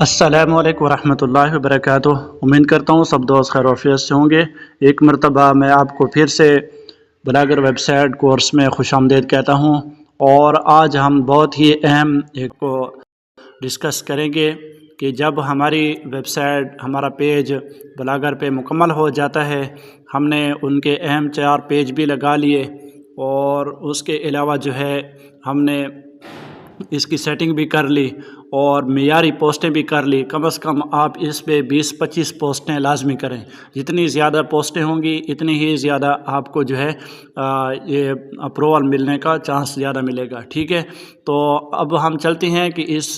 السلام علیکم ورحمۃ اللہ وبرکاتہ۔ امید کرتا ہوں سب دوست خیر و عافیت سے ہوں گے۔ ایک مرتبہ میں آپ کو پھر سے بلاگر ویب سائٹ کورس میں خوش آمدید کہتا ہوں، اور آج ہم بہت ہی اہم ایک کو ڈسکس کریں گے کہ جب ہماری ویب سائٹ ہمارا پیج بلاگر پہ مکمل ہو جاتا ہے، ہم نے ان کے اہم 4 پیج بھی لگا لیے، اور اس کے علاوہ جو ہے ہم نے اس کی سیٹنگ بھی کر لی اور معیاری پوسٹیں بھی کر لی۔ کم از کم آپ اس پہ 20-25 پوسٹیں لازمی کریں۔ جتنی زیادہ پوسٹیں ہوں گی اتنی ہی زیادہ آپ کو جو ہے یہ اپروول ملنے کا چانس زیادہ ملے گا، ٹھیک ہے۔ تو اب ہم چلتے ہیں کہ اس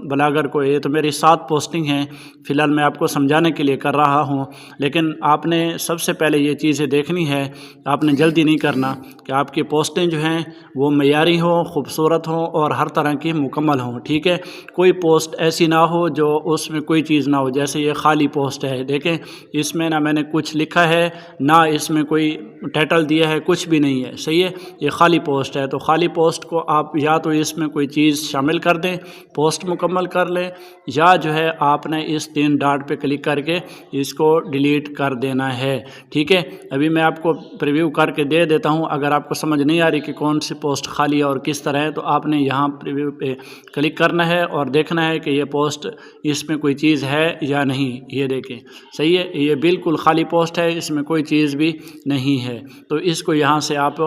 بلاگر کو، یہ تو میری 7 پوسٹنگ ہیں فی الحال، میں آپ کو سمجھانے کے لیے کر رہا ہوں، لیکن آپ نے سب سے پہلے یہ چیزیں دیکھنی ہے، آپ نے جلدی نہیں کرنا کہ آپ کی پوسٹیں جو ہیں وہ معیاری ہوں، خوبصورت ہوں اور ہر طرح کی مکمل ہوں، ٹھیک ہے۔ کوئی پوسٹ ایسی نہ ہو جو اس میں کوئی چیز نہ ہو، جیسے یہ خالی پوسٹ ہے، دیکھیں اس میں نہ میں نے کچھ لکھا ہے، نہ اس میں کوئی ٹائٹل دیا ہے، کچھ بھی نہیں ہے، صحیح ہے، یہ خالی پوسٹ ہے۔ تو خالی پوسٹ کو آپ یا تو اس میں کوئی چیز شامل کر دیں، پوسٹ مکمل کر لیں، یا جو ہے آپ نے اس 3 ڈاٹ پہ کلک کر کے اس کو ڈیلیٹ کر دینا ہے، ٹھیک ہے۔ ابھی میں آپ کو پریویو کر کے دے دیتا ہوں، اگر آپ کو سمجھ نہیں آ رہی کہ کون سی پوسٹ خالی ہے اور کس طرح ہے، تو آپ نے یہاں پریویو پہ کلک کرنا ہے اور دیکھنا ہے کہ یہ پوسٹ اس میں کوئی چیز ہے یا نہیں۔ یہ دیکھیں، صحیح ہے، یہ بالکل خالی پوسٹ ہے، اس میں کوئی چیز بھی نہیں ہے، تو اس کو یہاں سے آپ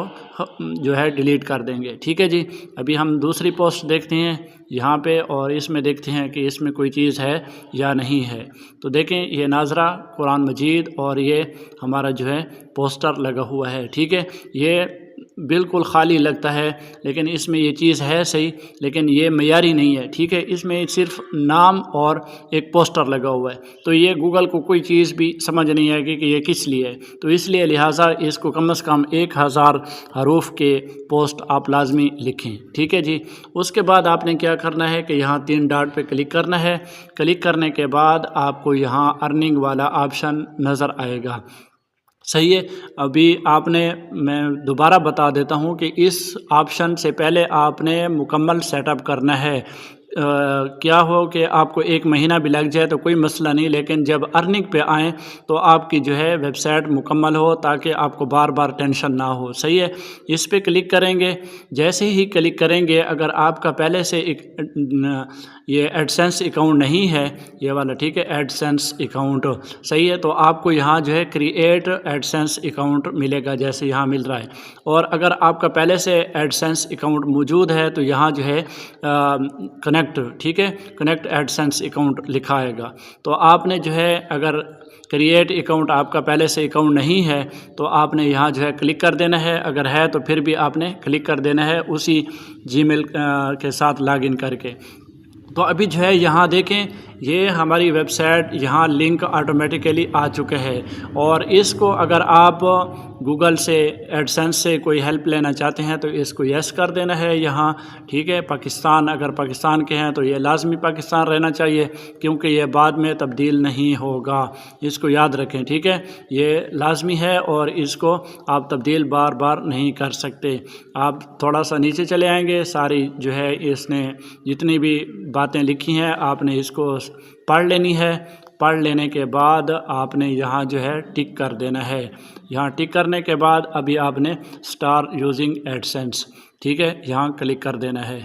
جو ہے ڈیلیٹ کر دیں گے، ٹھیک ہے جی۔ ابھی ہم دوسری پوسٹ دیکھتے ہیں یہاں پہ، اور اس میں دیکھتے ہیں کہ اس میں کوئی چیز ہے یا نہیں ہے۔ تو دیکھیں یہ ناظرہ قرآن مجید اور یہ ہمارا جو ہے پوسٹر لگا ہوا ہے، ٹھیک ہے۔ یہ بالکل خالی لگتا ہے، لیکن اس میں یہ چیز ہے صحیح، لیکن یہ معیاری نہیں ہے، ٹھیک ہے۔ اس میں صرف نام اور ایک پوسٹر لگا ہوا ہے، تو یہ گوگل کو کوئی چیز بھی سمجھ نہیں آئے گی کہ یہ کس لیے ہے، تو اس لیے لہٰذا اس کو کم از کم 1000 حروف کے پوسٹ آپ لازمی لکھیں، ٹھیک ہے جی۔ اس کے بعد آپ نے کیا کرنا ہے کہ یہاں 3 ڈاٹ پہ کلک کرنا ہے۔ کلک کرنے کے بعد آپ کو یہاں ارننگ والا آپشن نظر آئے گا، صحیح ہے۔ ابھی آپ نے، میں دوبارہ بتا دیتا ہوں کہ اس آپشن سے پہلے آپ نے مکمل سیٹ اپ کرنا ہے۔ کیا ہو کہ آپ کو 1 مہینہ بھی لگ جائے تو کوئی مسئلہ نہیں، لیکن جب ارننگ پہ آئیں تو آپ کی جو ہے ویب سائٹ مکمل ہو، تاکہ آپ کو بار بار ٹینشن نہ ہو، صحیح ہے۔ اس پہ کلک کریں گے، جیسے ہی کلک کریں گے، اگر آپ کا پہلے سے یہ ایڈسنس اکاؤنٹ نہیں ہے، یہ والا، ٹھیک ہے، ایڈسنس اکاؤنٹ، صحیح ہے، تو آپ کو یہاں جو ہے کریٹ ایڈسنس اکاؤنٹ ملے گا، جیسے یہاں مل رہا ہے۔ اور اگر آپ کا پہلے سے ایڈسنس اکاؤنٹ موجود ہے تو یہاں جو ہے کنیکٹ، ٹھیک ہے، کنیکٹ ایڈسنس اکاؤنٹ لکھا آئے گا۔ تو آپ نے جو ہے اگر کریٹ اکاؤنٹ آپ کا پہلے سے اکاؤنٹ نہیں ہے تو آپ نے یہاں جو ہے کلک کر دینا ہے، اگر ہے تو پھر بھی آپ نے کلک کر دینا ہے اسی جی میل کے ساتھ لاگ ان کر کے۔ تو ابھی جو ہے یہاں دیکھیں، یہ ہماری ویب سائٹ یہاں لنک آٹومیٹیکلی آ چکے ہے، اور اس کو اگر آپ گوگل سے ایڈسنس سے کوئی ہیلپ لینا چاہتے ہیں تو اس کو یس کر دینا ہے یہاں، ٹھیک ہے۔ پاکستان، اگر پاکستان کے ہیں تو یہ لازمی پاکستان رہنا چاہیے، کیونکہ یہ بعد میں تبدیل نہیں ہوگا، اس کو یاد رکھیں، ٹھیک ہے، یہ لازمی ہے اور اس کو آپ تبدیل بار بار نہیں کر سکتے۔ آپ تھوڑا سا نیچے چلے آئیں گے، ساری جو ہے اس نے جتنی بھی باتیں لکھی ہیں آپ نے اس کو پڑھ لینی ہے۔ پڑھ لینے کے بعد آپ نے یہاں جو ہے ٹک کر دینا ہے۔ یہاں ٹک کرنے کے بعد ابھی آپ نے اسٹار یوزنگ ایڈسنس، ٹھیک ہے، یہاں کلک کر دینا ہے۔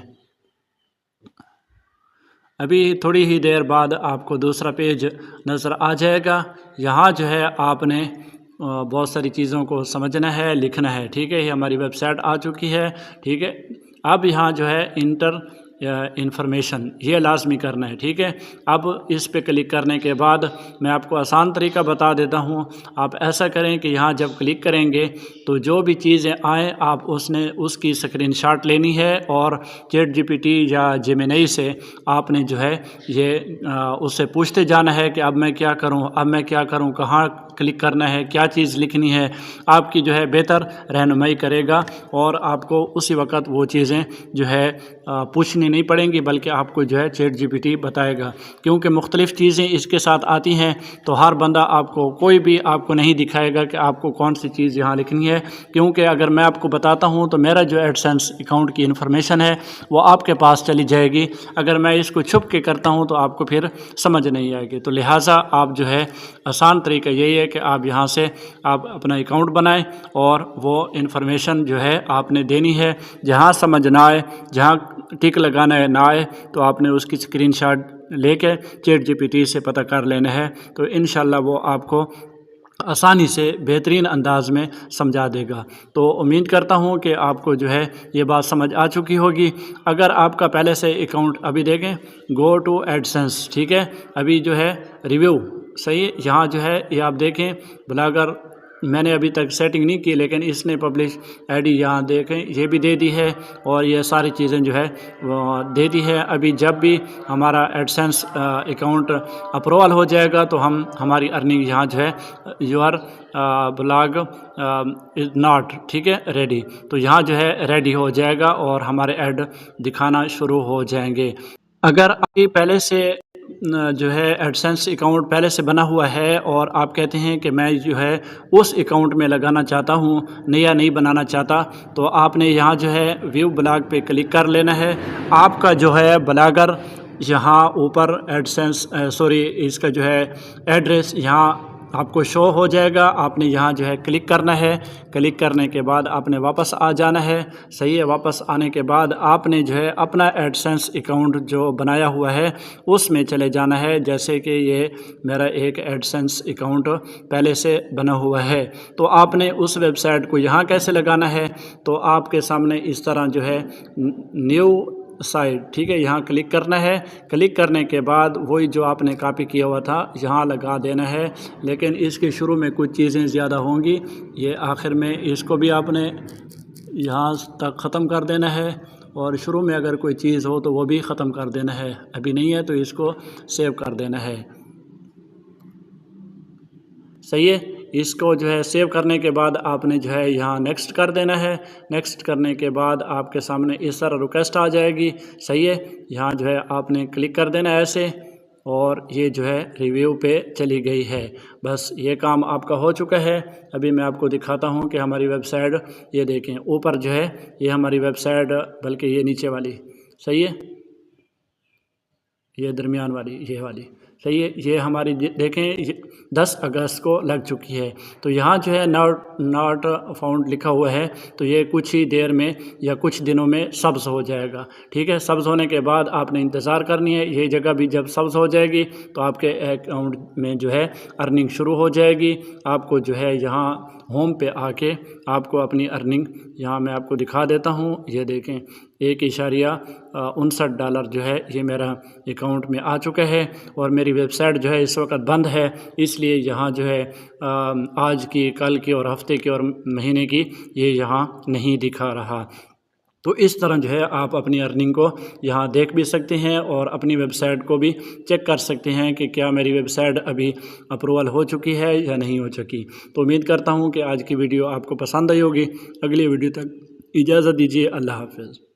ابھی تھوڑی ہی دیر بعد آپ کو دوسرا پیج نظر آ جائے گا۔ یہاں جو ہے آپ نے بہت ساری چیزوں کو سمجھنا ہے، لکھنا ہے، ٹھیک ہے۔ یہ ہماری ویب سائٹ آ چکی ہے، ٹھیک ہے۔ اب یہاں جو ہے انٹر انفارمیشن، یہ لازمی کرنا ہے، ٹھیک ہے۔ اب اس پہ کلک کرنے کے بعد میں آپ کو آسان طریقہ بتا دیتا ہوں۔ آپ ایسا کریں کہ یہاں جب کلک کریں گے تو جو بھی چیزیں آئیں آپ اس کی اسکرین شاٹ لینی ہے، اور چیٹ جی پی ٹی یا جیمینائی سے آپ نے جو ہے یہ اس سے پوچھتے جانا ہے کہ اب میں کیا کروں، کہاں کلک کرنا ہے، کیا چیز لکھنی ہے۔ آپ کی جو ہے بہتر رہنمائی کرے گا، اور آپ کو اسی وقت وہ چیزیں جو ہے پوچھنی نہیں پڑیں گی بلکہ آپ کو جو ہے چیٹ جی پی ٹی بتائے گا، کیونکہ مختلف چیزیں اس کے ساتھ آتی ہیں تو ہر بندہ آپ کو کوئی بھی آپ کو نہیں دکھائے گا کہ آپ کو کون سی چیز یہاں لکھنی ہے، کیونکہ اگر میں آپ کو بتاتا ہوں تو میرا جو ایڈسنس اکاؤنٹ کی انفارمیشن ہے وہ آپ کے پاس چلی جائے گی، اگر میں اس کو چھپ کے کرتا ہوں تو آپ کو پھر سمجھ نہیں آئے گی۔ تو لہٰذا آپ جو ہے آسان طریقہ یہی ہے کہ آپ یہاں سے آپ اپنا اکاؤنٹ بنائیں اور وہ انفارمیشن جو ہے آپ نے دینی ہے، جہاں سمجھ نہ آئے، جہاں ٹک لگانا ہے نہ آئے تو آپ نے اس کی اسکرین شاٹ لے کے چیٹ جی پی ٹی سے پتہ کر لینا ہے، تو انشاءاللہ وہ آپ کو آسانی سے بہترین انداز میں سمجھا دے گا۔ تو امید کرتا ہوں کہ آپ کو جو ہے یہ بات سمجھ آ چکی ہوگی۔ اگر آپ کا پہلے سے اکاؤنٹ ابھی دیکھیں گو ٹو ایڈسنس، ٹھیک ہے، ابھی جو ہے ریویو صحیح، یہاں جو ہے یہ آپ دیکھیں بلاگر میں نے ابھی تک سیٹنگ نہیں کی لیکن اس نے پبلش آئی ڈی یہاں دیکھیں یہ بھی دے دی ہے اور یہ ساری چیزیں جو ہے وہ دے دی ہے۔ ابھی جب بھی ہمارا ایڈسنس اکاؤنٹ اپروول ہو جائے گا تو ہماری ارننگ یہاں جو ہے یور بلاگ از ناٹ، ٹھیک ہے، ریڈی، تو یہاں جو ہے ریڈی ہو جائے گا اور ہمارے ایڈ دکھانا شروع ہو جائیں گے۔ اگر ابھی پہلے سے جو ہے ایڈسنس اکاؤنٹ پہلے سے بنا ہوا ہے اور آپ کہتے ہیں کہ میں جو ہے اس اکاؤنٹ میں لگانا چاہتا ہوں، نیا نہیں بنانا چاہتا، تو آپ نے یہاں جو ہے ویو بلاگ پہ کلک کر لینا ہے۔ آپ کا جو ہے بلاگر یہاں اوپر ایڈسنس اس کا جو ہے ایڈریس یہاں آپ کو شو ہو جائے گا، آپ نے یہاں جو ہے کلک کرنا ہے، کلک کرنے کے بعد آپ نے واپس آ جانا ہے، صحیح ہے، واپس آنے کے بعد آپ نے جو ہے اپنا ایڈسنس اکاؤنٹ جو بنایا ہوا ہے اس میں چلے جانا ہے، جیسے کہ یہ میرا ایک ایڈسنس اکاؤنٹ پہلے سے بنا ہوا ہے، تو آپ نے اس ویب سائٹ کو یہاں کیسے لگانا ہے، تو آپ کے سامنے اس طرح جو ہے نیو سائٹ، ٹھیک ہے، یہاں کلک کرنا ہے، کلک کرنے کے بعد وہی جو آپ نے کاپی کیا ہوا تھا یہاں لگا دینا ہے، لیکن اس کے شروع میں کچھ چیزیں زیادہ ہوں گی، یہ آخر میں اس کو بھی آپ نے یہاں تک ختم کر دینا ہے اور شروع میں اگر کوئی چیز ہو تو وہ بھی ختم کر دینا ہے، ابھی نہیں ہے تو اس کو سیو کر دینا ہے، صحیح ہے۔ اس کو جو ہے سیو کرنے کے بعد آپ نے جو ہے یہاں نیکسٹ کر دینا ہے، نیکسٹ کرنے کے بعد آپ کے سامنے اس طرح ریکویسٹ آ جائے گی، صحیح ہے، یہاں جو ہے آپ نے کلک کر دینا ہے ایسے اور یہ جو ہے ریویو پہ چلی گئی ہے، بس یہ کام آپ کا ہو چکا ہے۔ ابھی میں آپ کو دکھاتا ہوں کہ ہماری ویب سائٹ یہ دیکھیں اوپر جو ہے یہ ہماری ویب سائٹ، بلکہ یہ نیچے والی، صحیح ہے، یہ درمیان والی، یہ والی، صحیح ہے، یہ ہماری دیکھیں 10 اگست کو لگ چکی ہے، تو یہاں جو ہے ناٹ فاؤنڈ لکھا ہوا ہے، تو یہ کچھ ہی دیر میں یا کچھ دنوں میں سبز ہو جائے گا، ٹھیک ہے، سبز ہونے کے بعد آپ نے انتظار کرنی ہے، یہ جگہ بھی جب سبز ہو جائے گی تو آپ کے اکاؤنٹ میں جو ہے ارننگ شروع ہو جائے گی۔ آپ کو جو ہے یہاں ہوم پہ آ کے آپ کو اپنی ارننگ یہاں میں آپ کو دکھا دیتا ہوں، یہ دیکھیں $1.59 جو ہے یہ میرا اکاؤنٹ میں آ چکا ہے اور میری ویب سائٹ جو ہے اس وقت بند ہے، اس لیے یہاں جو ہے آج کی، کل کی اور ہفتے کی اور مہینے کی یہ یہاں نہیں دکھا رہا۔ تو اس طرح جو ہے آپ اپنی ارننگ کو یہاں دیکھ بھی سکتے ہیں اور اپنی ویب سائٹ کو بھی چیک کر سکتے ہیں کہ کیا میری ویب سائٹ ابھی اپروول ہو چکی ہے یا نہیں ہو چکی۔ تو امید کرتا ہوں کہ آج کی ویڈیو آپ کو پسند آئی ہوگی، اگلی ویڈیو تک اجازت دیجیے، اللہ حافظ۔